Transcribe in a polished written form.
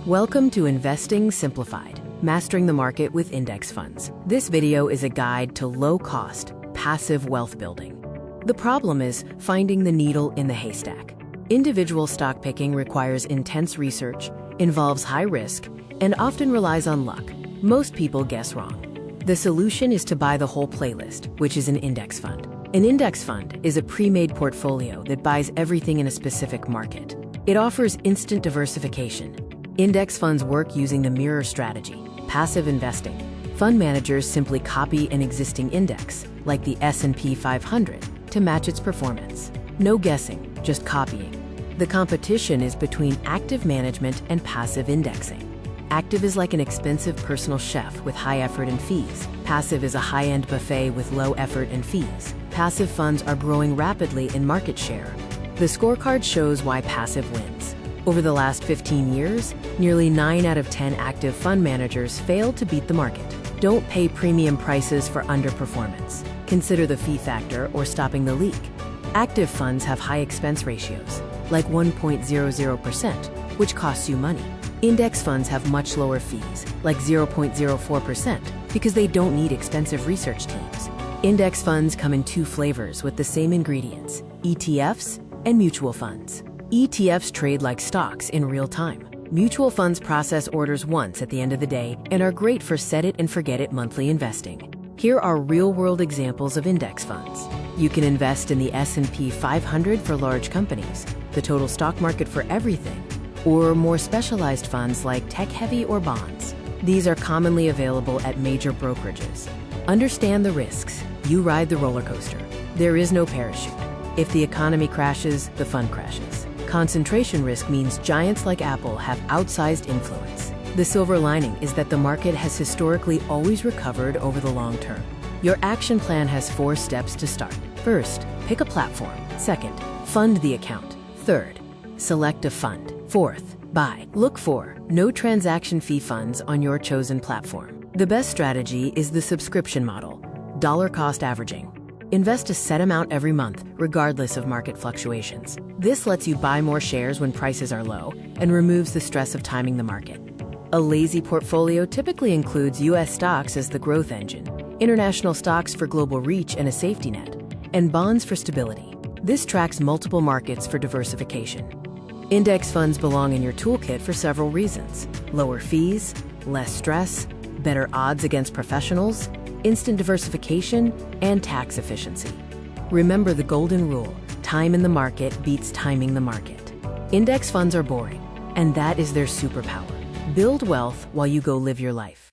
Welcome to Investing Simplified, Mastering the Market with Index Funds. This video is a guide to low-cost, passive wealth building. The problem is finding the needle in the haystack. Individual stock picking requires intense research, involves high risk, and often relies on luck. Most people guess wrong. The solution is to buy the whole playlist, which is an index fund. An index fund is a pre-made portfolio that buys everything in a specific market. It offers instant diversification. Index funds work using the mirror strategy, passive investing. Fund managers simply copy an existing index, like the S&P 500, to match its performance. No guessing, just copying. The competition is between active management and passive indexing. Active is like an expensive personal chef with high effort and fees. Passive is a high-end buffet with low effort and fees. Passive funds are growing rapidly in market share. The scorecard shows why passive wins. Over the last 15 years, nearly 9 out of 10 active fund managers failed to beat the market. Don't pay premium prices for underperformance. Consider the fee factor or stopping the leak. Active funds have high expense ratios, like 1.00%, which costs you money. Index funds have much lower fees, like 0.04%, because they don't need expensive research teams. Index funds come in two flavors with the same ingredients: ETFs and mutual funds. ETFs trade like stocks in real time. Mutual funds process orders once at the end of the day and are great for set-it-and-forget-it monthly investing. Here are real-world examples of index funds. You can invest in the S&P 500 for large companies, the total stock market for everything, or more specialized funds like tech-heavy or bonds. These are commonly available at major brokerages. Understand the risks. You ride the roller coaster. There is no parachute. If the economy crashes, the fund crashes. Concentration risk means giants like Apple have outsized influence. The silver lining is that the market has historically always recovered over the long term. Your action plan has 4 steps to start. First, pick a platform. Second, fund the account. Third, select a fund. Fourth, buy. Look for no transaction fee funds on your chosen platform. The best strategy is the subscription model, dollar cost averaging. Invest a set amount every month, regardless of market fluctuations. This lets you buy more shares when prices are low and removes the stress of timing the market. A lazy portfolio typically includes U.S. stocks as the growth engine, international stocks for global reach and a safety net, and bonds for stability. This tracks multiple markets for diversification. Index funds belong in your toolkit for several reasons: lower fees, less stress, better odds against professionals, instant diversification, and tax efficiency. Remember the golden rule: time in the market beats timing the market. Index funds are boring, and that is their superpower. Build wealth while you go live your life.